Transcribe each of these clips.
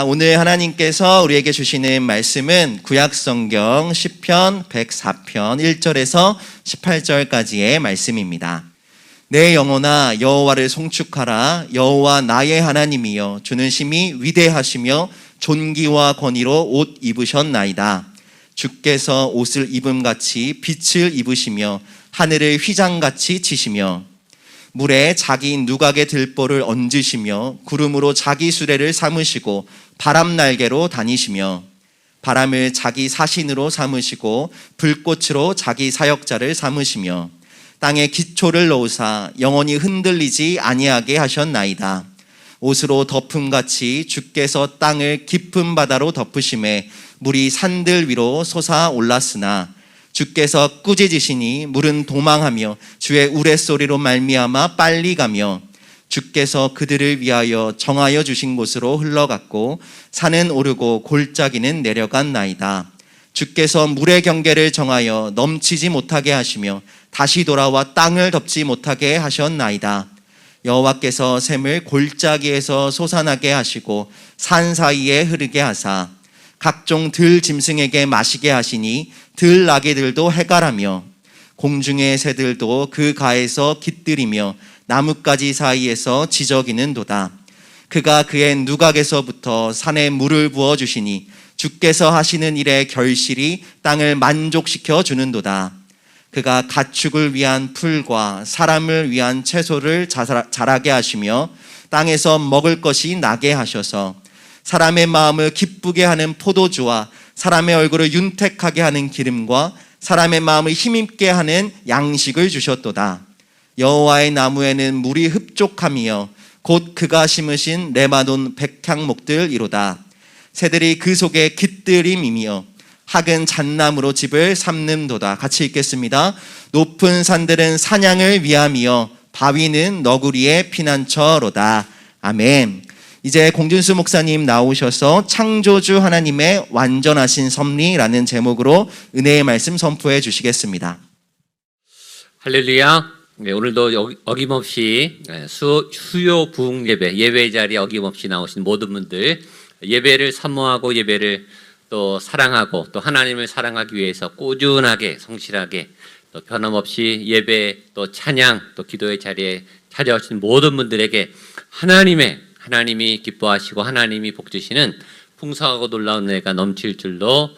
오늘 하나님께서 우리에게 주시는 말씀은 구약성경 시편 104편 1절에서 18절까지의 말씀입니다. 내 영혼아 여호와를 송축하라. 여호와 나의 하나님이여 주는 심히 위대하시며 존귀와 권위로 옷 입으셨나이다. 주께서 옷을 입음같이 빛을 입으시며 하늘을 휘장같이 치시며 물에 자기 누각의 들보를 얹으시며 구름으로 자기 수레를 삼으시고 바람 날개로 다니시며 바람을 자기 사신으로 삼으시고 불꽃으로 자기 사역자를 삼으시며 땅에 기초를 놓으사 영원히 흔들리지 아니하게 하셨나이다. 옷으로 덮음같이 주께서 땅을 깊은 바다로 덮으심에 물이 산들 위로 솟아 올랐으나 주께서 꾸짖으시니 물은 도망하며 주의 우레소리로 말미암아 빨리 가며 주께서 그들을 위하여 정하여 주신 곳으로 흘러갔고 산은 오르고 골짜기는 내려갔나이다. 주께서 물의 경계를 정하여 넘치지 못하게 하시며 다시 돌아와 땅을 덮지 못하게 하셨나이다. 여호와께서 샘을 골짜기에서 솟아나게 하시고 산 사이에 흐르게 하사 각종 들 짐승에게 마시게 하시니 들 나귀들도 해갈하며 공중의 새들도 그 가에서 깃들이며 나뭇가지 사이에서 지저귀는도다. 그가 그의 누각에서부터 산에 물을 부어주시니 주께서 하시는 일의 결실이 땅을 만족시켜 주는도다. 그가 가축을 위한 풀과 사람을 위한 채소를 자라게 하시며 땅에서 먹을 것이 나게 하셔서 사람의 마음을 기쁘게 하는 포도주와 사람의 얼굴을 윤택하게 하는 기름과 사람의 마음을 힘있게 하는 양식을 주셨도다. 여호와의 나무에는 물이 흡족함이여 곧 그가 심으신 레바논 백향목들이로다. 새들이 그 속에 깃들임이며 학은 잣나무로 집을 삼는도다. 같이 읽겠습니다. 높은 산들은 사냥을 위함이여 바위는 너구리의 피난처로다. 아멘. 이제 공준수 목사님 나오셔서 창조주 하나님의 완전하신 섭리라는 제목으로 은혜의 말씀 선포해 주시겠습니다. 할렐루야. 네, 오늘도 어김없이 수요 부흥 예배 자리에 어김없이 나오신 모든 분들, 예배를 사모하고 예배를 또 사랑하고 또 하나님을 사랑하기 위해서 꾸준하게 성실하게 또 변함없이 예배 또 찬양 또 기도의 자리에 찾아오신 모든 분들에게 하나님이 기뻐하시고 하나님이 복주시는 풍성하고 놀라운 은혜가 넘칠 줄로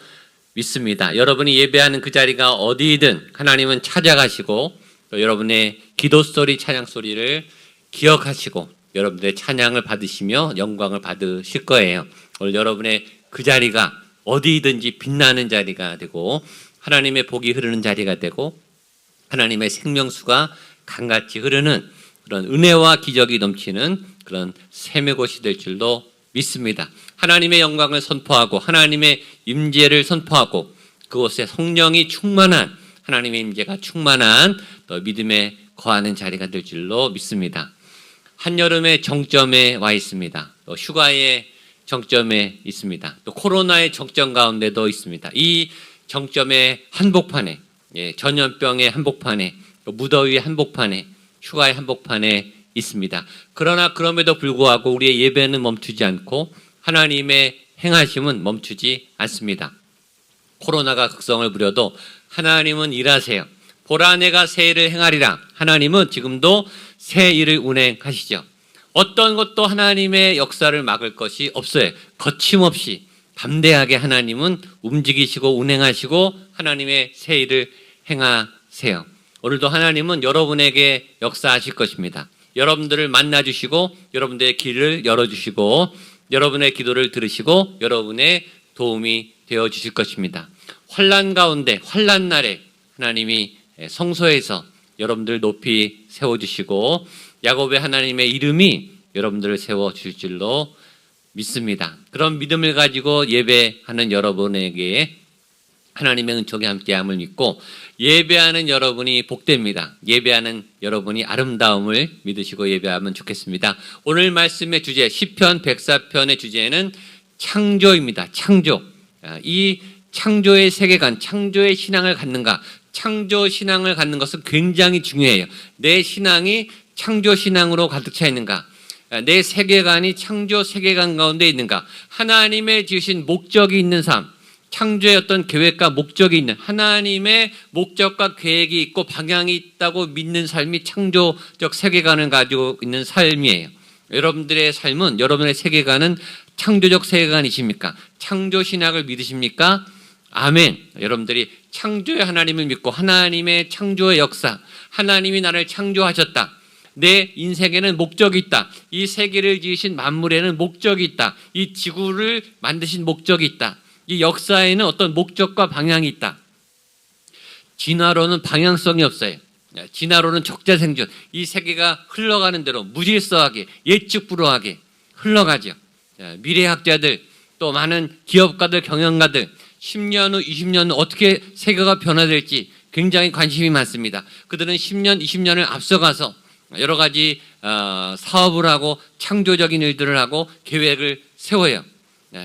믿습니다. 여러분이 예배하는 그 자리가 어디이든 하나님은 찾아가시고 또 여러분의 기도 소리, 찬양 소리를 기억하시고 여러분들의 찬양을 받으시며 영광을 받으실 거예요. 오늘 여러분의 그 자리가 어디든지 빛나는 자리가 되고 하나님의 복이 흐르는 자리가 되고 하나님의 생명수가 강같이 흐르는 그런 은혜와 기적이 넘치는 그런 샘의 곳이 될 줄로 믿습니다. 하나님의 영광을 선포하고 하나님의 임재를 선포하고 그곳에 성령이 충만한 하나님의 임재가 충만한 또 믿음에 거하는 자리가 될 줄로 믿습니다. 한여름의 정점에 와 있습니다. 또 휴가의 정점에 있습니다. 또 코로나의 정점 가운데도 있습니다. 이 정점의 한복판에 전염병의 한복판에 또 무더위의 한복판에 휴가의 한복판에 있습니다. 그러나 그럼에도 불구하고 우리의 예배는 멈추지 않고 하나님의 행하심은 멈추지 않습니다. 코로나가 극성을 부려도 하나님은 일하세요. 보라 내가 새 일을 행하리라. 하나님은 지금도 새 일을 운행하시죠. 어떤 것도 하나님의 역사를 막을 것이 없어요. 거침없이 담대하게 하나님은 움직이시고 운행하시고 하나님의 새 일을 행하세요. 오늘도 하나님은 여러분에게 역사하실 것입니다. 여러분들을 만나주시고 여러분들의 길을 열어주시고 여러분의 기도를 들으시고 여러분의 도움이 되어주실 것입니다. 환난 가운데 환난 날에 하나님이 성소에서 여러분들 높이 세워주시고 야곱의 하나님의 이름이 여러분들을 세워주실 줄로 믿습니다. 그런 믿음을 가지고 예배하는 여러분에게 하나님의 은총이 함께함을 믿고 예배하는 여러분이 복됩니다. 예배하는 여러분이 아름다움을 믿으시고 예배하면 좋겠습니다. 오늘 말씀의 주제 시편 104편의 주제는 창조입니다. 창조. 이 창조의 세계관, 창조의 신앙을 갖는가? 창조 신앙을 갖는 것은 굉장히 중요해요. 내 신앙이 창조 신앙으로 가득 차 있는가? 내 세계관이 창조 세계관 가운데 있는가? 하나님의 지으신 목적이 있는 삶, 창조의 어떤 계획과 목적이 있는 하나님의 목적과 계획이 있고 방향이 있다고 믿는 삶이 창조적 세계관을 가지고 있는 삶이에요. 여러분들의 삶은, 여러분의 세계관은 창조적 세계관이십니까? 창조 신학을 믿으십니까? 아멘. 여러분들이 창조의 하나님을 믿고 하나님의 창조의 역사, 하나님이 나를 창조하셨다. 내 인생에는 목적이 있다. 이 세계를 지으신 만물에는 목적이 있다. 이 지구를 만드신 목적이 있다. 이 역사에는 어떤 목적과 방향이 있다. 진화론은 방향성이 없어요. 진화론은 적자생존. 이 세계가 흘러가는 대로 무질서하게, 예측 불허하게 흘러가죠. 미래학자들, 또 많은 기업가들, 경영가들 10년 후, 20년 후 어떻게 세계가 변화될지 굉장히 관심이 많습니다. 그들은 10년, 20년을 앞서가서 여러 가지 사업을 하고 창조적인 일들을 하고 계획을 세워요.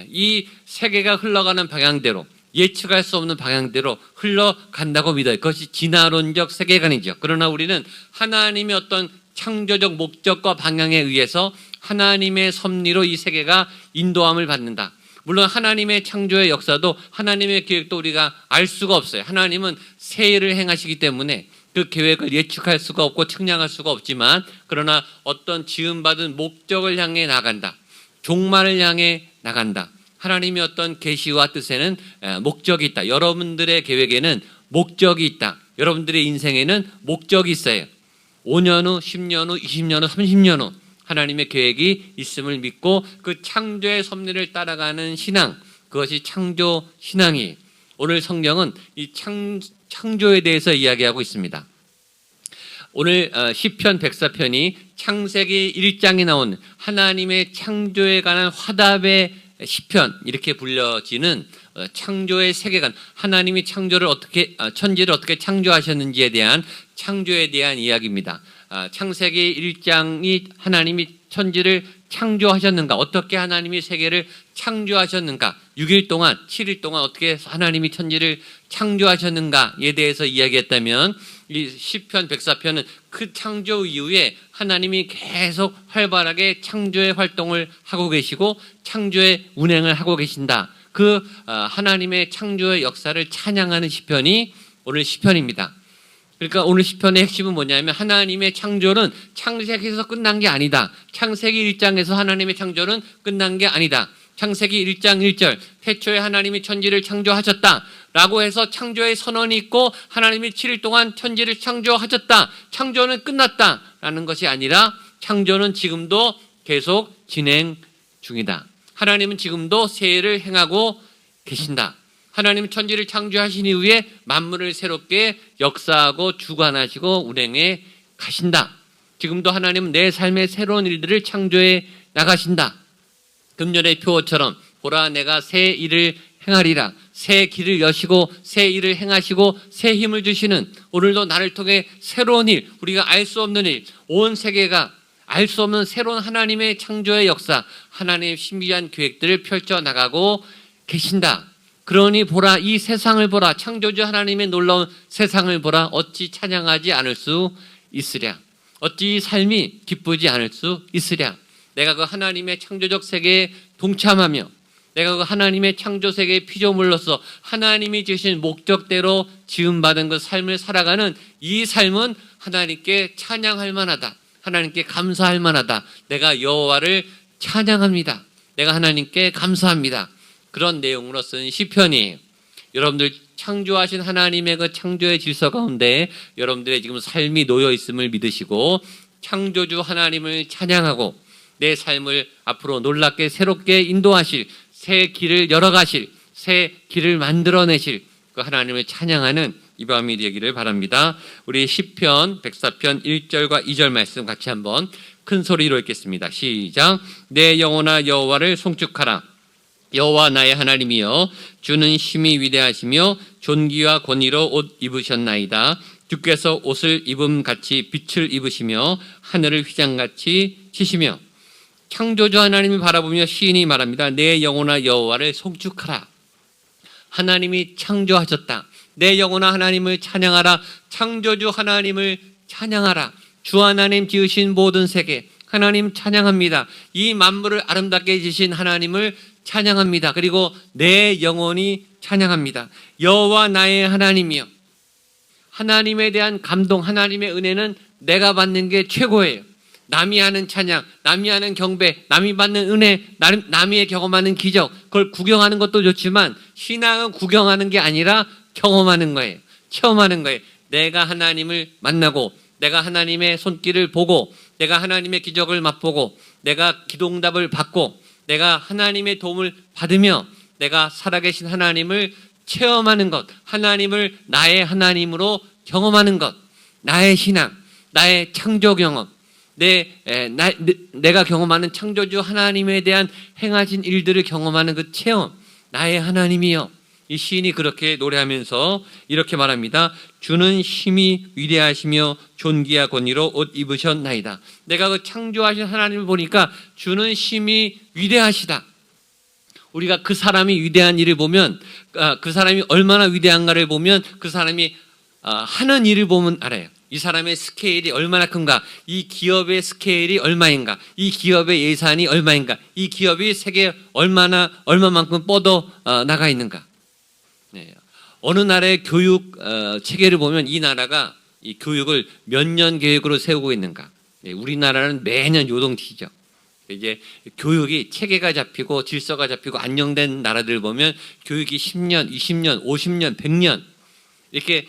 이 세계가 흘러가는 방향대로, 예측할 수 없는 방향대로 흘러간다고 믿어요. 그것이 진화론적 세계관이죠. 그러나 우리는 하나님의 어떤 창조적 목적과 방향에 의해서 하나님의 섭리로 이 세계가 인도함을 받는다. 물론 하나님의 창조의 역사도 하나님의 계획도 우리가 알 수가 없어요. 하나님은 새 일을 행하시기 때문에 그 계획을 예측할 수가 없고 측량할 수가 없지만, 그러나 어떤 지음받은 목적을 향해 나간다. 종말을 향해 나간다. 하나님의 어떤 계시와 뜻에는 목적이 있다. 여러분들의 계획에는 목적이 있다. 여러분들의 인생에는 목적이 있어요. 5년 후, 10년 후, 20년 후, 30년 후 하나님의 계획이 있음을 믿고 그 창조의 섭리를 따라가는 신앙, 그것이 창조 신앙이에요. 오늘 성경은 이 창조에 대해서 이야기하고 있습니다. 오늘 시편 104편이 창세기 1장에 나온 하나님의 창조에 관한 화답의 시편, 이렇게 불려지는 창조의 세계관, 하나님이 천지를 어떻게 창조하셨는지에 대한 창조에 대한 이야기입니다. 창세기 1장이 하나님이 천지를 창조하셨는가, 어떻게 하나님이 세계를 창조하셨는가, 6일 동안, 7일 동안 어떻게 하나님이 천지를 창조하셨는가에 대해서 이야기했다면, 이 시편 104편은 그 창조 이후에 하나님이 계속 활발하게 창조의 활동을 하고 계시고 창조의 운행을 하고 계신다. 그 하나님의 창조의 역사를 찬양하는 시편이 오늘 시편입니다. 그러니까 오늘 시편의 핵심은 뭐냐면, 하나님의 창조는 창세기에서 끝난 게 아니다. 창세기 1장에서 하나님의 창조는 끝난 게 아니다. 창세기 1장 1절, 태초에 하나님이 천지를 창조하셨다 라고 해서 창조의 선언이 있고 하나님이 7일 동안 천지를 창조하셨다, 창조는 끝났다 라는 것이 아니라 창조는 지금도 계속 진행 중이다. 하나님은 지금도 세일을 행하고 계신다. 하나님은 천지를 창조하신 이후에 만물을 새롭게 역사하고 주관하시고 운행해 가신다. 지금도 하나님은 내 삶의 새로운 일들을 창조해 나가신다. 금년의 표어처럼 보라, 내가 새 일을 행하리라. 새 길을 여시고 새 일을 행하시고 새 힘을 주시는, 오늘도 나를 통해 새로운 일, 우리가 알 수 없는 일, 온 세계가 알 수 없는 새로운 하나님의 창조의 역사, 하나님의 신비한 계획들을 펼쳐나가고 계신다. 그러니 보라, 이 세상을 보라, 창조주 하나님의 놀라운 세상을 보라, 어찌 찬양하지 않을 수 있으랴. 어찌 이 삶이 기쁘지 않을 수 있으랴. 내가 그 하나님의 창조적 세계에 동참하며 내가 그 하나님의 창조 세계의 피조물로서 하나님이 주신 목적대로 지음받은 그 삶을 살아가는 이 삶은 하나님께 찬양할 만하다. 하나님께 감사할 만하다. 내가 여호와를 찬양합니다. 내가 하나님께 감사합니다. 그런 내용으로 쓴 시편이에요. 여러분들 창조하신 하나님의 그 창조의 질서 가운데 여러분들의 지금 삶이 놓여 있음을 믿으시고 창조주 하나님을 찬양하고 내 삶을 앞으로 놀랍게 새롭게 인도하실, 새 길을 열어가실, 새 길을 만들어내실 그 하나님을 찬양하는 이 밤이 되기를 바랍니다. 우리 시편 104편 1절과 2절 말씀 같이 한번 큰 소리로 읽겠습니다. 시작. 내 영혼아 여호와를 송축하라. 여호와 나의 하나님이여, 주는 심히 위대하시며 존귀와 권위로 옷 입으셨나이다. 주께서 옷을 입음같이 빛을 입으시며 하늘을 휘장같이 치시며. 창조주 하나님을 바라보며 시인이 말합니다. 내 영혼아 여호와를 송축하라. 하나님이 창조하셨다. 내 영혼아 하나님을 찬양하라. 창조주 하나님을 찬양하라. 주 하나님 지으신 모든 세계, 하나님 찬양합니다. 이 만물을 아름답게 지신 하나님을 찬양합니다. 그리고 내 영혼이 찬양합니다. 여호와 나의 하나님이여. 하나님에 대한 감동, 하나님의 은혜는 내가 받는 게 최고예요. 남이 하는 찬양, 남이 하는 경배, 남이 받는 은혜, 남이 경험하는 기적, 그걸 구경하는 것도 좋지만 신앙은 구경하는 게 아니라 경험하는 거예요. 체험하는 거예요. 내가 하나님을 만나고, 내가 하나님의 손길을 보고, 내가 하나님의 기적을 맛보고, 내가 기도응답을 받고, 내가 하나님의 도움을 받으며 내가 살아계신 하나님을 체험하는 것, 하나님을 나의 하나님으로 경험하는 것, 나의 신앙, 나의 창조 경험, 내가 경험하는 창조주 하나님에 대한 행하신 일들을 경험하는 그 체험, 나의 하나님이여. 이 시인이 그렇게 노래하면서 이렇게 말합니다. 주는 심히 위대하시며 존귀와 권위로 옷 입으셨나이다. 내가 그 창조하신 하나님을 보니까 주는 심히 위대하시다. 우리가 그 사람이 위대한 일을 보면, 그 사람이 얼마나 위대한가를 보면 그 사람이 하는 일을 보면 알아요. 이 사람의 스케일이 얼마나 큰가, 이 기업의 스케일이 얼마인가, 이 기업의 예산이 얼마인가, 이 기업이 세계에 얼마만큼 뻗어 나가 있는가. 네. 어느 나라의 교육 체계를 보면 이 나라가 이 교육을 몇 년 계획으로 세우고 있는가. 네. 우리나라는 매년 요동치죠. 이제 교육이 체계가 잡히고 질서가 잡히고 안정된 나라들 보면 교육이 10년, 20년, 50년, 100년 이렇게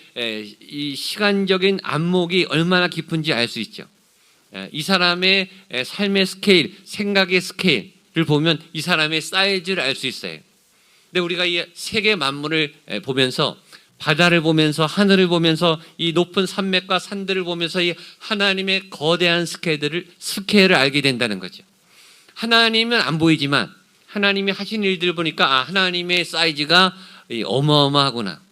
이 시간적인 안목이 얼마나 깊은지 알 수 있죠. 이 사람의 삶의 스케일, 생각의 스케일을 보면 이 사람의 사이즈를 알 수 있어요. 근데 우리가 이 세계 만물을 보면서, 바다를 보면서, 하늘을 보면서, 이 높은 산맥과 산들을 보면서 이 하나님의 거대한 스케일을 알게 된다는 거죠. 하나님은 안 보이지만 하나님이 하신 일들을 보니까 하나님의 사이즈가 어마어마하구나.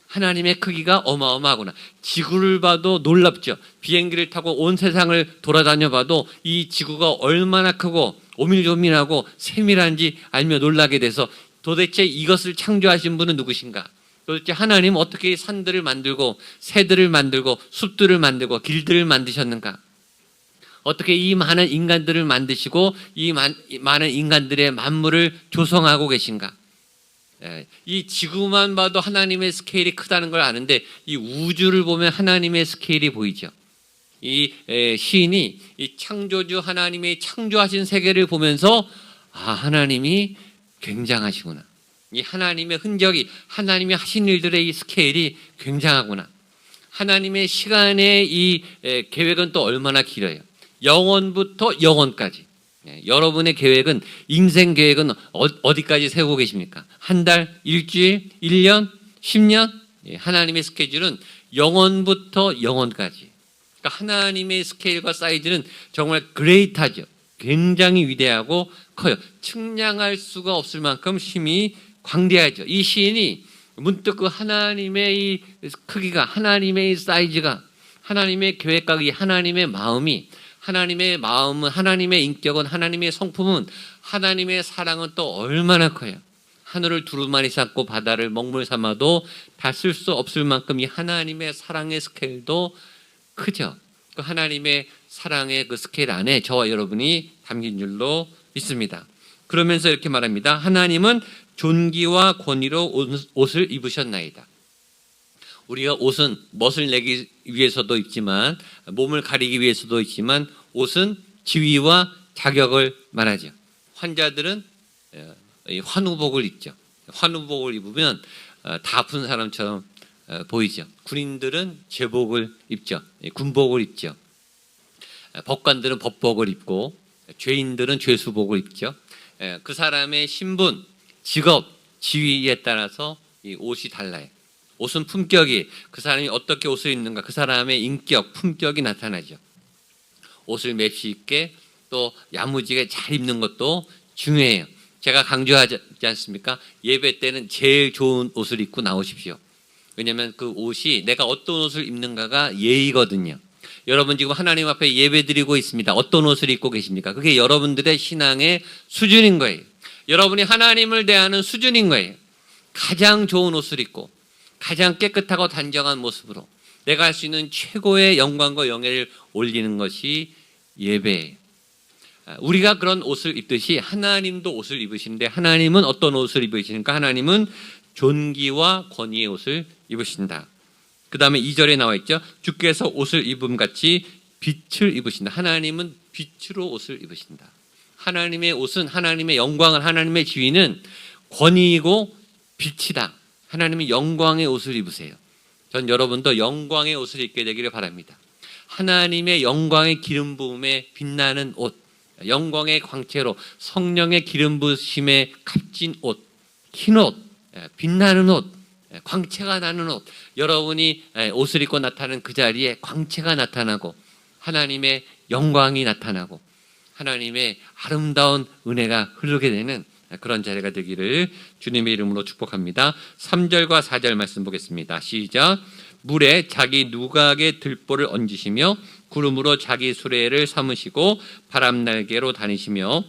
하나님의 크기가 어마어마하구나. 지구를 봐도 놀랍죠. 비행기를 타고 온 세상을 돌아다녀 봐도 이 지구가 얼마나 크고 오밀조밀하고 세밀한지 알며 놀라게 돼서 도대체 이것을 창조하신 분은 누구신가? 도대체 하나님은 어떻게 산들을 만들고 새들을 만들고 숲들을 만들고 길들을 만드셨는가? 어떻게 이 많은 인간들을 만드시고 이 많은 인간들의 만물을 조성하고 계신가? 이 지구만 봐도 하나님의 스케일이 크다는 걸 아는데 이 우주를 보면 하나님의 스케일이 보이죠. 이 시인이 이 창조주 하나님의 창조하신 세계를 보면서 하나님이 굉장하시구나. 이 하나님의 흔적이, 하나님이 하신 일들의 이 스케일이 굉장하구나. 하나님의 시간의 이 계획은 또 얼마나 길어요. 영원부터 영원까지. 여러분의 계획은, 인생 계획은 어디까지 세우고 계십니까? 한 달, 일주일, 1년, 10년? 하나님의 스케줄은 영원부터 영원까지. 그러니까 하나님의 스케일과 사이즈는 정말 그레이트하죠. 굉장히 위대하고 커요. 측량할 수가 없을 만큼 힘이 광대하죠. 이 시인이 문득 그 하나님의 이 크기가, 하나님의 이 사이즈가, 하나님의 계획과 이 하나님의 마음이, 하나님의 마음은, 하나님의 인격은, 하나님의 성품은, 하나님의 사랑은 또 얼마나 커요. 하늘을 두루마리 삼고 바다를 먹물 삼아도 다 쓸 수 없을 만큼 이 하나님의 사랑의 스케일도 크죠. 그 하나님의 사랑의 그 스케일 안에 저와 여러분이 담긴 줄로 믿습니다. 그러면서 이렇게 말합니다. 하나님은 존귀와 권위로 옷을 입으셨나이다. 우리가 옷은 멋을 내기 위해서도 입지만, 몸을 가리기 위해서도 입지만, 옷은 지위와 자격을 말하죠. 환자들은 환우복을 입죠. 환우복을 입으면 다 아픈 사람처럼 보이죠. 군인들은 제복을 입죠. 군복을 입죠. 법관들은 법복을 입고, 죄인들은 죄수복을 입죠. 그 사람의 신분, 직업, 지위에 따라서 이 옷이 달라요. 옷은 품격이, 그 사람이 어떻게 옷을 입는가, 그 사람의 인격, 품격이 나타나죠. 옷을 맵시 입게, 또 야무지게 잘 입는 것도 중요해요. 제가 강조하지 않습니까? 예배 때는 제일 좋은 옷을 입고 나오십시오. 왜냐하면 그 옷이, 내가 어떤 옷을 입는가가 예의거든요. 여러분 지금 하나님 앞에 예배 드리고 있습니다. 어떤 옷을 입고 계십니까? 그게 여러분들의 신앙의 수준인 거예요. 여러분이 하나님을 대하는 수준인 거예요. 가장 좋은 옷을 입고 가장 깨끗하고 단정한 모습으로 내가 할 수 있는 최고의 영광과 영예를 올리는 것이 예배예요. 우리가 그런 옷을 입듯이 하나님도 옷을 입으시는데 하나님은 어떤 옷을 입으시는가? 하나님은 존귀와 권위의 옷을 입으신다. 그 다음에 2절에 나와 있죠. 주께서 옷을 입음같이 빛을 입으신다. 하나님은 빛으로 옷을 입으신다. 하나님의 옷은 하나님의 영광을, 하나님의 지위는 권위이고 빛이다. 하나님은 영광의 옷을 입으세요. 전 여러분도 영광의 옷을 입게 되기를 바랍니다. 하나님의 영광의 기름 부음에 빛나는 옷, 영광의 광채로 성령의 기름 부으심에 값진 옷, 흰 옷, 빛나는 옷, 광채가 나는 옷, 여러분이 옷을 입고 나타나는 그 자리에 광채가 나타나고 하나님의 영광이 나타나고 하나님의 아름다운 은혜가 흐르게 되는 그런 자리가 되기를 주님의 이름으로 축복합니다. 3절과 4절 말씀 보겠습니다. 시작. 물에 자기 누각의 들보를 얹으시며 구름으로 자기 수레를 삼으시고 바람 날개로 다니시며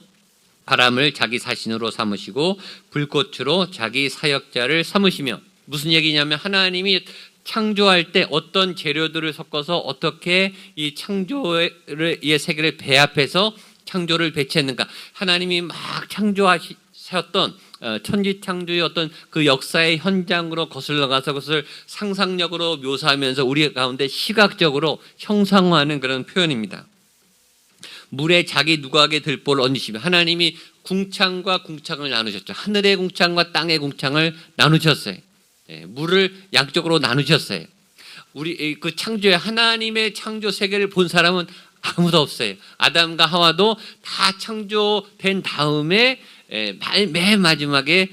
바람을 자기 사신으로 삼으시고 불꽃으로 자기 사역자를 삼으시며. 무슨 얘기냐면 하나님이 창조할 때 어떤 재료들을 섞어서 어떻게 이 창조의 세계를 배합해서 창조를 배치했는가. 하나님이 막 창조하셨던 천지창조의 어떤 그 역사의 현장으로 거슬러 가서 그것을 상상력으로 묘사하면서 우리 가운데 시각적으로 형상화하는 그런 표현입니다. 물에 자기 누각의 들보를 얹으시며 하나님이 궁창과 궁창을 나누셨죠. 하늘의 궁창과 땅의 궁창을 나누셨어요. 물을 양쪽으로 나누셨어요. 우리 그 창조의 하나님의 창조 세계를 본 사람은 아무도 없어요. 아담과 하와도 다 창조된 다음에 맨 마지막에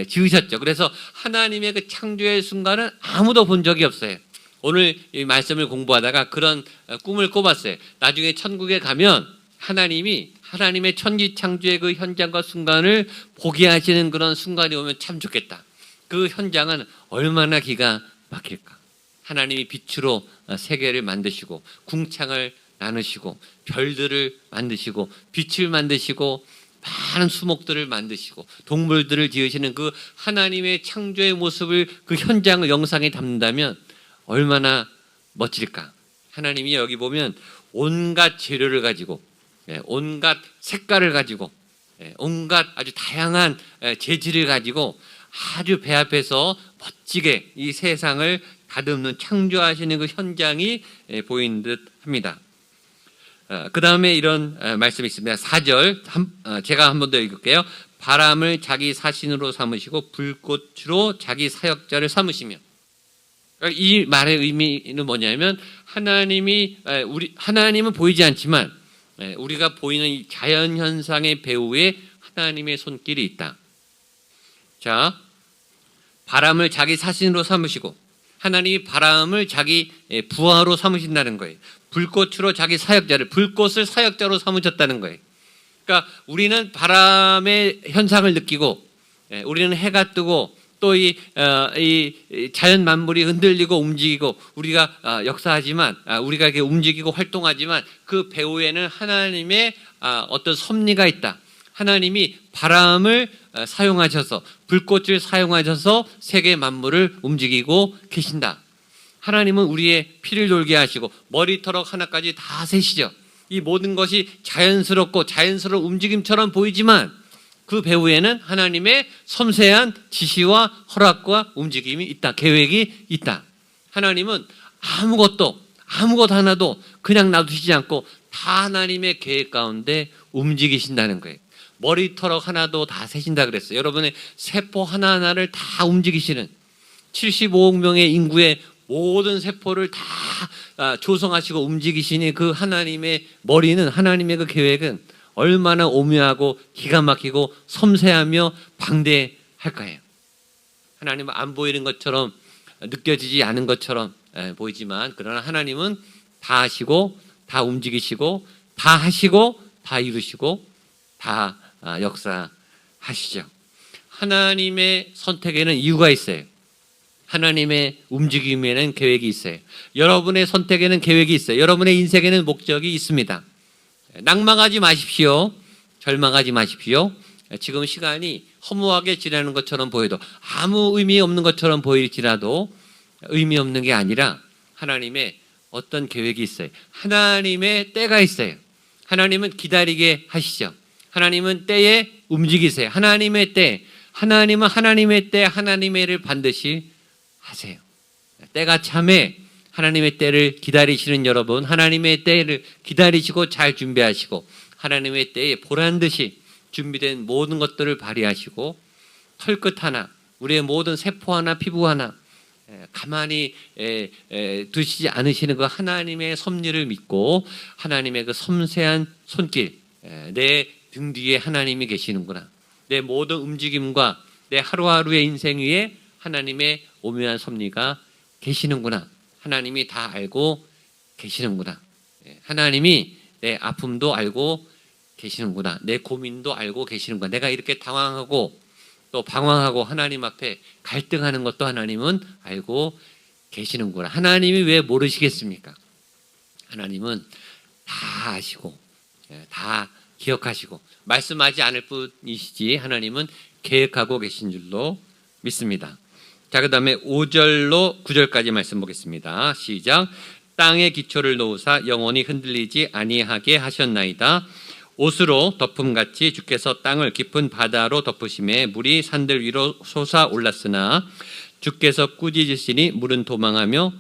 지으셨죠. 그래서 하나님의 그 창조의 순간은 아무도 본 적이 없어요. 오늘 이 말씀을 공부하다가 그런 꿈을 꿔봤어요. 나중에 천국에 가면 하나님의 천지 창조의 그 현장과 순간을 보게 하시는 그런 순간이 오면 참 좋겠다. 그 현장은 얼마나 기가 막힐까. 하나님이 빛으로 세계를 만드시고 궁창을 나누시고 별들을 만드시고 빛을 만드시고 많은 수목들을 만드시고 동물들을 지으시는 그 하나님의 창조의 모습을 그 현장을 영상에 담는다면 얼마나 멋질까. 하나님이 여기 보면 온갖 재료를 가지고 온갖 색깔을 가지고 온갖 아주 다양한 재질을 가지고 아주 배합해서 멋지게 이 세상을 다듬는 창조하시는 그 현장이 보이는 듯 합니다. 그 다음에 이런 말씀이 있습니다. 4절 제가 한 번 더 읽을게요. 바람을 자기 사신으로 삼으시고 불꽃으로 자기 사역자를 삼으시며. 이 말의 의미는 뭐냐면 하나님은 보이지 않지만 우리가 보이는 이 자연 현상의 배후에 하나님의 손길이 있다. 자, 바람을 자기 사신으로 삼으시고 하나님이 바람을 자기 부하로 삼으신다는 거예요. 불꽃으로 자기 사역자를, 불꽃을 사역자로 삼으셨다는 거예요. 그러니까 우리는 바람의 현상을 느끼고 우리는 해가 뜨고 또 이 자연 만물이 흔들리고 움직이고 우리가 역사하지만 우리가 이렇게 움직이고 활동하지만 그 배후에는 하나님의 어떤 섭리가 있다. 하나님이 바람을 사용하셔서 불꽃을 사용하셔서 세계 만물을 움직이고 계신다. 하나님은 우리의 피를 돌게 하시고 머리털럭 하나까지 다 세시죠. 이 모든 것이 자연스럽고 자연스러운 움직임처럼 보이지만 그 배후에는 하나님의 섬세한 지시와 허락과 움직임이 있다. 계획이 있다. 하나님은 아무것 하나도 그냥 놔두시지 않고 다 하나님의 계획 가운데 움직이신다는 거예요. 머리털럭 하나도 다 세신다 그랬어요. 여러분의 세포 하나하나를 다 움직이시는 75억 명의 인구의 모든 세포를 다 조성하시고 움직이시니 그 하나님의 머리는, 하나님의 그 계획은 얼마나 오묘하고 기가 막히고 섬세하며 방대할까요? 하나님은 안 보이는 것처럼 느껴지지 않은 것처럼 보이지만 그러나 하나님은 다 하시고 다 움직이시고 다 하시고 다 이루시고 다 역사하시죠. 하나님의 선택에는 이유가 있어요. 하나님의 움직임에는 계획이 있어요. 여러분의 선택에는 계획이 있어요. 여러분의 인생에는 목적이 있습니다. 낭망하지 마십시오. 절망하지 마십시오. 지금 시간이 허무하게 지나는 것처럼 보여도 아무 의미 없는 것처럼 보일지라도 의미 없는 게 아니라 하나님의 어떤 계획이 있어요. 하나님의 때가 있어요. 하나님은 기다리게 하시죠. 하나님은 때에 움직이세요. 하나님의 때, 하나님은 하나님의 때, 하나님의 일을 반드시 하세요. 때가 참에 하나님의 때를 기다리시는 여러분, 하나님의 때를 기다리시고 잘 준비하시고 하나님의 때에 보란듯이 준비된 모든 것들을 발휘하시고 털끝 하나, 우리의 모든 세포 하나, 피부 하나 가만히 두시지 않으시는 그 하나님의 섭리를 믿고 하나님의 그 섬세한 손길, 내 등 뒤에 하나님이 계시는구나. 내 모든 움직임과 내 하루하루의 인생 위에 하나님의 오묘한 섭리가 계시는구나. 하나님이 다 알고 계시는구나. 하나님이 내 아픔도 알고 계시는구나. 내 고민도 알고 계시는구나. 내가 이렇게 당황하고 또 방황하고 하나님 앞에 갈등하는 것도 하나님은 알고 계시는구나. 하나님이 왜 모르시겠습니까? 하나님은 다 아시고 다 기억하시고 말씀하지 않을 뿐이시지 하나님은 계획하고 계신 줄로 믿습니다. 자, 그 다음에 5절로 9절까지 말씀 보겠습니다. 시작. 땅에 기초를 놓으사 영원히 흔들리지 아니하게 하셨나이다. 옷으로 덮음같이 주께서 땅을 깊은 바다로 덮으심에 물이 산들 위로 솟아올랐으나 주께서 꾸짖으시니 물은 도망하며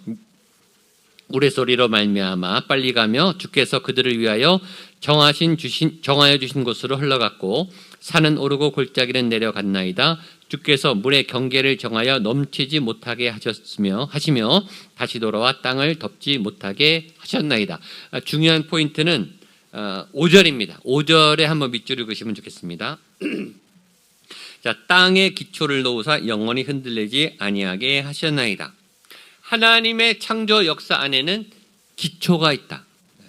우레소리로 말미암아 빨리 가며 주께서 그들을 위하여 정하여 주신 곳으로 흘러갔고 산은 오르고 골짜기는 내려갔나이다. 주께서 물의 경계를 정하여 넘치지 못하게 하시며 다시 돌아와 땅을 덮지 못하게 하셨나이다. 중요한 포인트는 5절입니다. 5절에 한번 밑줄을 그시면 좋겠습니다. 자, 땅에 기초를 놓으사 영원히 흔들리지 아니하게 하셨나이다. 하나님의 창조 역사 안에는 기초가 있다.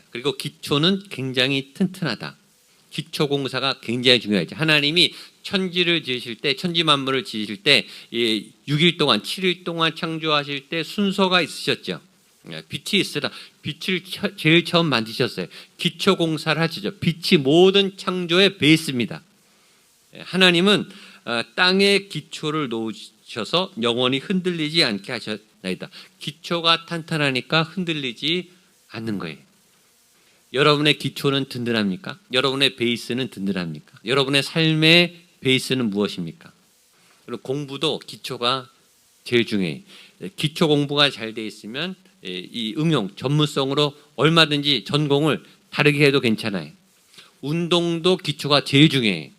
그리고 기초는 굉장히 튼튼하다. 기초 공사가 굉장히 중요하죠. 하나님이 천지를 지으실 때, 천지 만물을 지으실 때 6일 동안, 7일 동안 창조하실 때 순서가 있으셨죠. 빛이 있으라. 빛을 제일 처음 만드셨어요. 기초 공사를 하시죠. 빛이 모든 창조의 베이스입니다. 하나님은 땅에 기초를 놓으셔서 영원히 흔들리지 않게 하셨나이다. 기초가 탄탄하니까 흔들리지 않는 거예요. 여러분의 기초는 든든합니까? 여러분의 베이스는 든든합니까? 여러분의 삶의 베이스는 무엇입니까? 그리고 공부도 기초가 제일 중요해요. 기초 공부가 잘 돼 있으면 이 응용, 전문성으로 얼마든지 전공을 다르게 해도 괜찮아요. 운동도 기초가 제일 중요해요.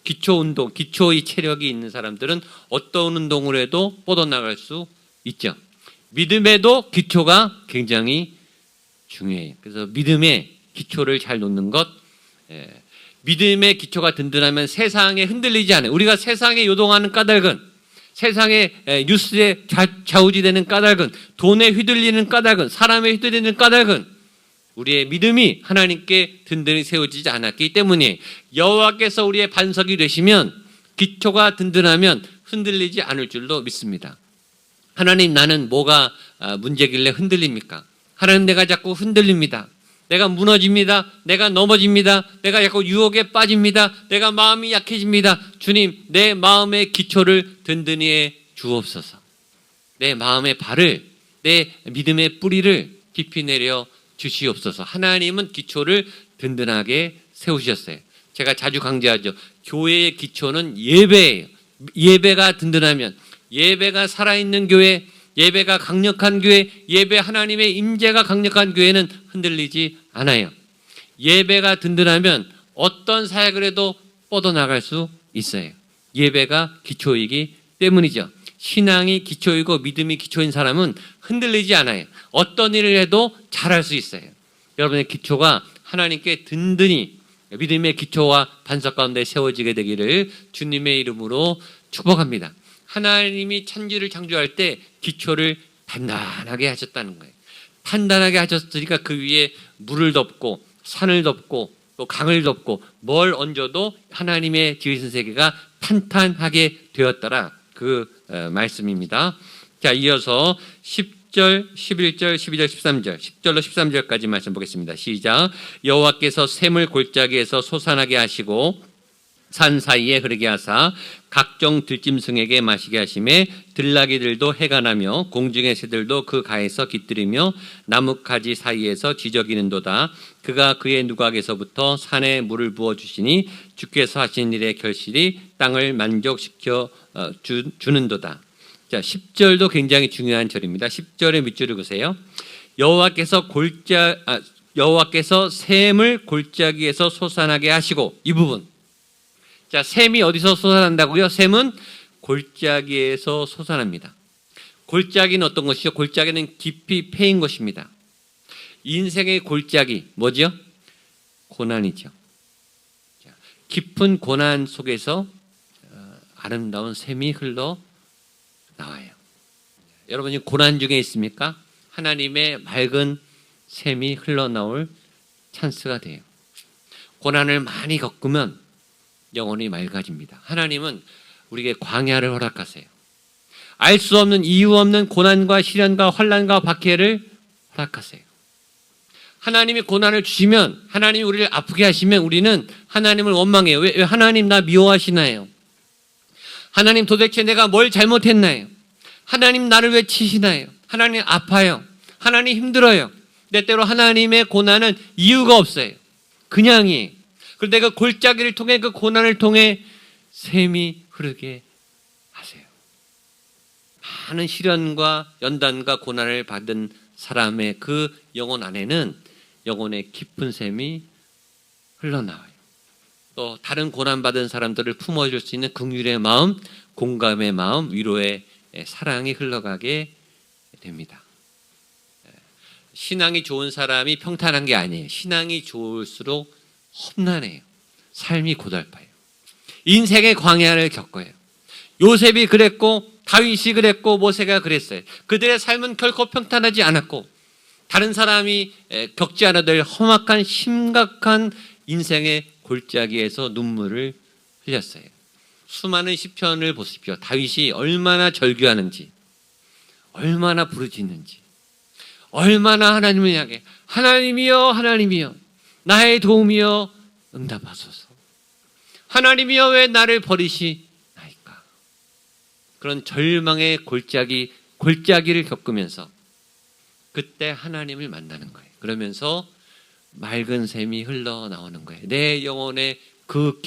기초 운동, 기초의 체력이 있는 사람들은 어떤 운동을 해도 뻗어나갈 수 있죠. 믿음에도 기초가 굉장히 중요해요. 그래서 믿음의 기초를 잘 놓는 것, 믿음의 기초가 든든하면 세상에 흔들리지 않아요. 우리가 세상에 요동하는 까닭은, 세상에 뉴스에 좌우지되는 까닭은, 돈에 휘둘리는 까닭은, 사람에 휘둘리는 까닭은 우리의 믿음이 하나님께 든든히 세워지지 않았기 때문에 여호와께서 우리의 반석이 되시면 기초가 든든하면 흔들리지 않을 줄로 믿습니다. 하나님, 나는 뭐가 문제길래 흔들립니까? 하나님, 내가 자꾸 흔들립니다. 내가 무너집니다. 내가 넘어집니다. 내가 자꾸 유혹에 빠집니다. 내가 마음이 약해집니다. 주님, 내 마음의 기초를 든든히 해 주옵소서. 내 마음의 발을, 내 믿음의 뿌리를 깊이 내려 주시옵소서. 하나님은 기초를 든든하게 세우셨어요. 제가 자주 강조하죠. 교회의 기초는 예배예요. 예배가 든든하면, 예배가 살아있는 교회, 예배가 강력한 교회, 예배 하나님의 임재가 강력한 교회는 흔들리지 않아요. 예배가 든든하면 어떤 사역을 해도 뻗어나갈 수 있어요. 예배가 기초이기 때문이죠. 신앙이 기초이고 믿음이 기초인 사람은 흔들리지 않아요. 어떤 일을 해도 잘할 수 있어요. 여러분의 기초가 하나님께 든든히 믿음의 기초와 반석 가운데 세워지게 되기를 주님의 이름으로 축복합니다. 하나님이 천지를 창조할 때 기초를 단단하게 하셨다는 거예요. 단단하게 하셨으니까 그 위에 물을 덮고 산을 덮고 또 강을 덮고 뭘 얹어도 하나님의 지으신 세계가 탄탄하게 되었더라. 그 말씀입니다. 자, 이어서 10절, 11절, 12절, 13절, 10절로 13절까지 말씀 보겠습니다. 시작. 여호와께서 샘을 골짜기에서 솟아나게 하시고 산 사이에 흐르게 하사 각종 들짐승에게 마시게 하심에 들나귀들도 해가 나며 공중의 새들도 그 가에서 깃들이며 나뭇가지 사이에서 지저귀는도다. 그가 그의 누각에서부터 산에 물을 부어주시니 주께서 하신 일의 결실이 땅을 만족시켜 주는도다. 자, 10절도 굉장히 중요한 절입니다. 10절의 밑줄을 보세요. 여호와께서 샘을 골짜기에서 솟아나게 하시고, 이 부분. 자, 샘이 어디서 솟아난다고요? 샘은 골짜기에서 솟아납니다. 골짜기는 어떤 것이죠? 골짜기는 깊이 패인 것입니다. 인생의 골짜기 뭐죠? 고난이죠. 자, 깊은 고난 속에서 아름다운 샘이 흘러 나와요. 여러분이 고난 중에 있습니까? 하나님의 맑은 샘이 흘러나올 찬스가 돼요. 고난을 많이 겪으면 영혼이 맑아집니다. 하나님은 우리에게 광야를 허락하세요. 알 수 없는 이유 없는 고난과 시련과 환난과 박해를 허락하세요. 하나님이 고난을 주시면, 하나님이 우리를 아프게 하시면 우리는 하나님을 원망해요. 왜 하나님 나 미워하시나요? 하나님 도대체 내가 뭘 잘못했나요? 하나님 나를 왜 치시나요? 하나님 아파요. 하나님 힘들어요. 때때로 하나님의 고난은 이유가 없어요. 그냥이에요. 그런데 그 골짜기를 통해, 그 고난을 통해 샘이 흐르게 하세요. 많은 시련과 연단과 고난을 받은 사람의 그 영혼 안에는 영혼의 깊은 샘이 흘러나와요. 또 다른 고난받은 사람들을 품어줄 수 있는 긍휼의 마음, 공감의 마음, 위로의 사랑이 흘러가게 됩니다. 신앙이 좋은 사람이 평탄한 게 아니에요. 신앙이 좋을수록 험난해요. 삶이 고달파요. 인생의 광야를 겪어요. 요셉이 그랬고, 다윗이 그랬고, 모세가 그랬어요. 그들의 삶은 결코 평탄하지 않았고, 다른 사람이 겪지 않아도 될 험악한 심각한 인생의 골짜기에서 눈물을 흘렸어요. 수많은 시편을 보십시오. 다윗이 얼마나 절규하는지, 얼마나 부르짖는지, 얼마나 하나님을 향해 하나님이여 하나님이여 나의 도움이여 응답하소서. 하나님이여 왜 나를 버리시나이까. 그런 절망의 골짜기를 겪으면서 그때 하나님을 만나는 거예요. 그러면서 맑은 샘이 흘러나오는 거예요. 내 영혼의 그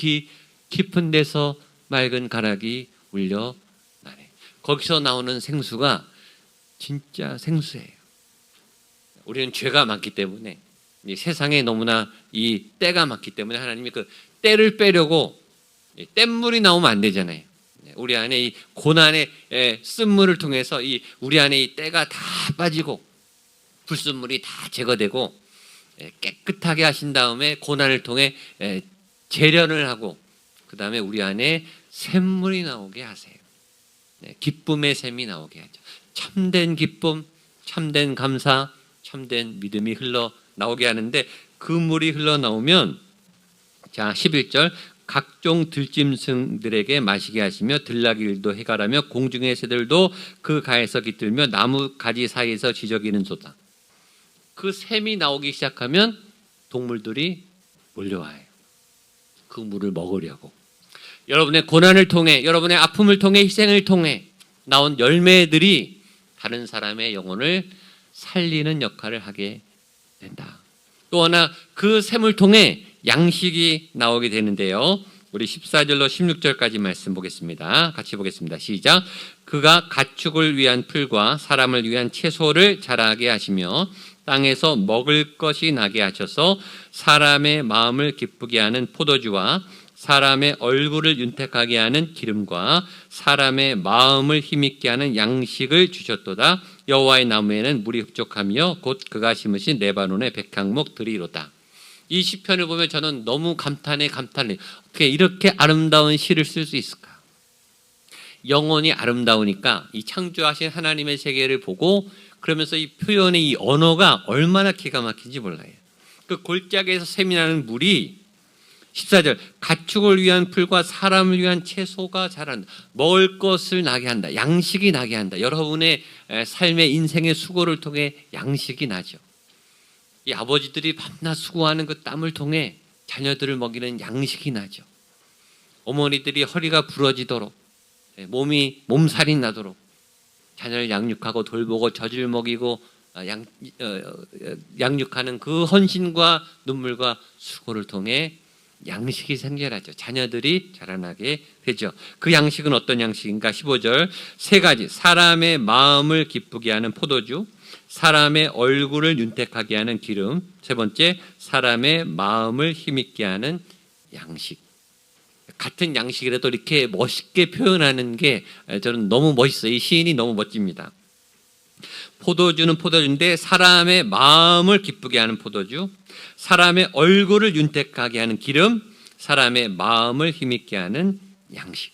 깊은 데서 맑은 가락이 울려나네. 거기서 나오는 생수가 진짜 생수예요. 우리는 죄가 많기 때문에, 이 세상에 너무나 이 때가 많기 때문에 하나님이 그 때를 빼려고 뗏물이 나오면 안 되잖아요. 우리 안에 이 고난의 쓴물을 통해서 우리 안에 이 때가 다 빠지고 불순물이 다 제거되고 깨끗하게 하신 다음에 고난을 통해 재련을 하고 그 다음에 우리 안에 샘물이 나오게 하세요. 기쁨의 샘이 나오게 하죠. 참된 기쁨, 참된 감사, 참된 믿음이 흘러나오게 하는데, 그 물이 흘러나오면, 자 11절, 각종 들짐승들에게 마시게 하시며 들나귀들도 해가라며 공중의 새들도 그 가에서 깃들며 나무 가지 사이에서 지저귀는도다. 그 샘이 나오기 시작하면 동물들이 몰려와요. 그 물을 먹으려고. 여러분의 고난을 통해, 여러분의 아픔을 통해, 희생을 통해 나온 열매들이 다른 사람의 영혼을 살리는 역할을 하게 된다. 또 하나, 그 샘을 통해 양식이 나오게 되는데요. 우리 14절로 16절까지 말씀 보겠습니다. 같이 보겠습니다. 시작. 그가 가축을 위한 풀과 사람을 위한 채소를 자라게 하시며 땅에서 먹을 것이 나게 하셔서 사람의 마음을 기쁘게 하는 포도주와 사람의 얼굴을 윤택하게 하는 기름과 사람의 마음을 힘있게 하는 양식을 주셨도다. 여호와의 나무에는 물이 흡족하며 곧 그가 심으신 레바논의 백향목들이로다. 이 시편을 보면 저는 너무 감탄해. 어떻게 이렇게 아름다운 시를 쓸 수 있을까? 영혼이 아름다우니까 이 창조하신 하나님의 세계를 보고, 그러면서 이 표현의 이 언어가 얼마나 기가 막힌지 몰라요. 그 골짜기에서 샘이 나는 물이 14절, 가축을 위한 풀과 사람을 위한 채소가 자란다. 먹을 것을 나게 한다. 양식이 나게 한다. 여러분의 삶의 인생의 수고를 통해 양식이 나죠. 이 아버지들이 밤낮 수고하는 그 땀을 통해 자녀들을 먹이는 양식이 나죠. 어머니들이 허리가 부러지도록 몸살이 나도록 자녀를 양육하고 돌보고 젖을 먹이고 양육하는 그 헌신과 눈물과 수고를 통해 양식이 생겨나죠. 자녀들이 자라나게 되죠. 그 양식은 어떤 양식인가? 15절 세 가지. 사람의 마음을 기쁘게 하는 포도주, 사람의 얼굴을 윤택하게 하는 기름, 세 번째 사람의 마음을 힘있게 하는 양식. 같은 양식이라도 이렇게 멋있게 표현하는 게 저는 너무 멋있어요. 이 시인이 너무 멋집니다. 포도주는 포도주인데 사람의 마음을 기쁘게 하는 포도주, 사람의 얼굴을 윤택하게 하는 기름, 사람의 마음을 힘있게 하는 양식.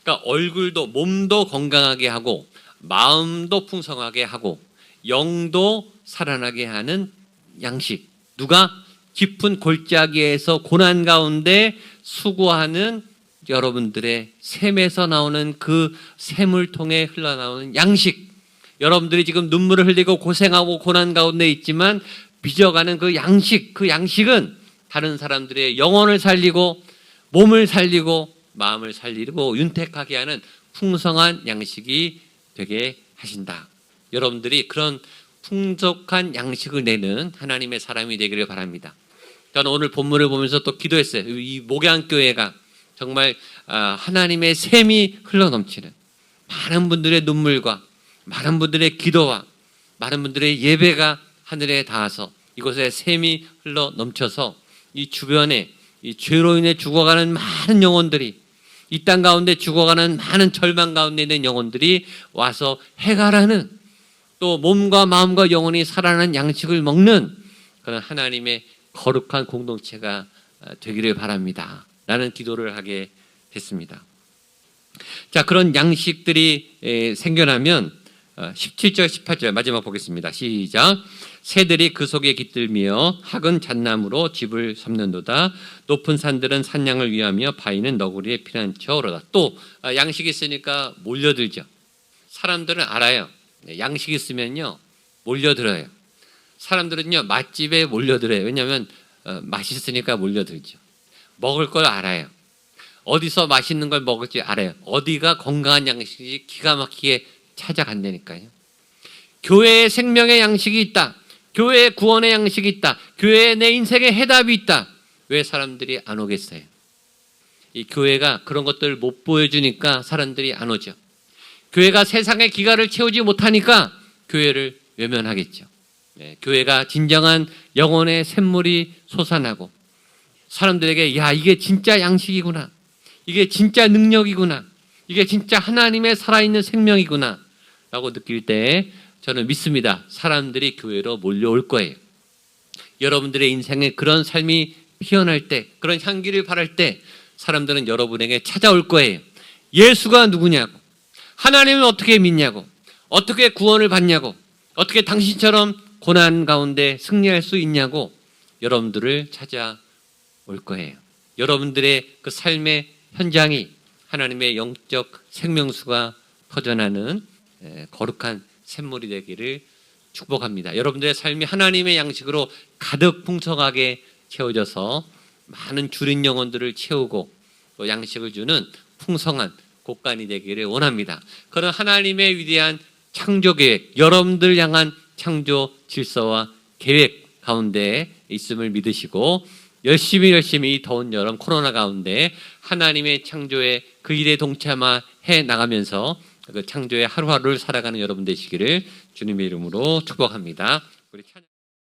그러니까 얼굴도 몸도 건강하게 하고 마음도 풍성하게 하고 영도 살아나게 하는 양식. 누가? 깊은 골짜기에서 고난 가운데 수고하는 여러분들의 샘에서 나오는 그 샘을 통해 흘러나오는 양식. 여러분들이 지금 눈물을 흘리고 고생하고 고난 가운데 있지만 빚어가는 그 양식, 그 양식은 다른 사람들의 영혼을 살리고 몸을 살리고 마음을 살리고 윤택하게 하는 풍성한 양식이 되게 하신다. 여러분들이 그런 풍족한 양식을 내는 하나님의 사람이 되기를 바랍니다. 저는 오늘 본문을 보면서 또 기도했어요. 이 목양교회가 정말 하나님의 샘이 흘러넘치는 많은 분들의 눈물과 많은 분들의 기도와 많은 분들의 예배가 하늘에 닿아서 이곳에 샘이 흘러넘쳐서 이 주변에 이 죄로 인해 죽어가는 많은 영혼들이, 이 땅 가운데 죽어가는 많은 절망 가운데 있는 영혼들이 와서 해결하는, 또 몸과 마음과 영혼이 살아나는 양식을 먹는 그런 하나님의 거룩한 공동체가 되기를 바랍니다. 라는 기도를 하게 됐습니다. 자, 그런 양식들이 생겨나면 17절 18절 마지막 보겠습니다. 시작. 새들이 그 속에 깃들며 학은 잣나무로 집을 삼는도다. 높은 산들은 산양을 위하며 바위는 너구리의 피난처 오로다. 또 양식이 있으니까 몰려들죠. 사람들은 알아요. 양식이 있으면요 몰려들어요. 사람들은요 맛집에 몰려들어요. 왜냐하면 맛있으니까 몰려들죠. 먹을 걸 알아요. 어디서 맛있는 걸 먹을지 알아요. 어디가 건강한 양식이 기가 막히게 찾아간다니까요. 교회에 생명의 양식이 있다. 교회에 구원의 양식이 있다. 교회에 내 인생의 해답이 있다. 왜 사람들이 안 오겠어요? 이 교회가 그런 것들을 못 보여주니까 사람들이 안 오죠. 교회가 세상의 기갈을 채우지 못하니까 교회를 외면하겠죠. 교회가 진정한 영혼의 샘물이 솟아나고 사람들에게 야 이게 진짜 양식이구나. 이게 진짜 능력이구나. 이게 진짜 하나님의 살아있는 생명이구나 라고 느낄 때 저는 믿습니다. 사람들이 교회로 몰려올 거예요. 여러분들의 인생에 그런 삶이 피어날 때, 그런 향기를 발할 때 사람들은 여러분에게 찾아올 거예요. 예수가 누구냐고, 하나님을 어떻게 믿냐고, 어떻게 구원을 받냐고, 어떻게 당신처럼 고난 가운데 승리할 수 있냐고 여러분들을 찾아올 거예요. 여러분들의 그 삶의 현장이 하나님의 영적 생명수가 퍼져나는 거룩한 샘물이 되기를 축복합니다. 여러분들의 삶이 하나님의 양식으로 가득 풍성하게 채워져서 많은 줄인 영혼들을 채우고 또 양식을 주는 풍성한 곳간이 되기를 원합니다. 그런 하나님의 위대한 창조 계획, 여러분들 향한 창조 질서와 계획 가운데 있음을 믿으시고 열심히 이 더운 여름 코로나 가운데 하나님의 창조의 그 일에 동참해 나가면서 그 창조의 하루하루를 살아가는 여러분 되시기를 주님의 이름으로 축복합니다. 우리 찬양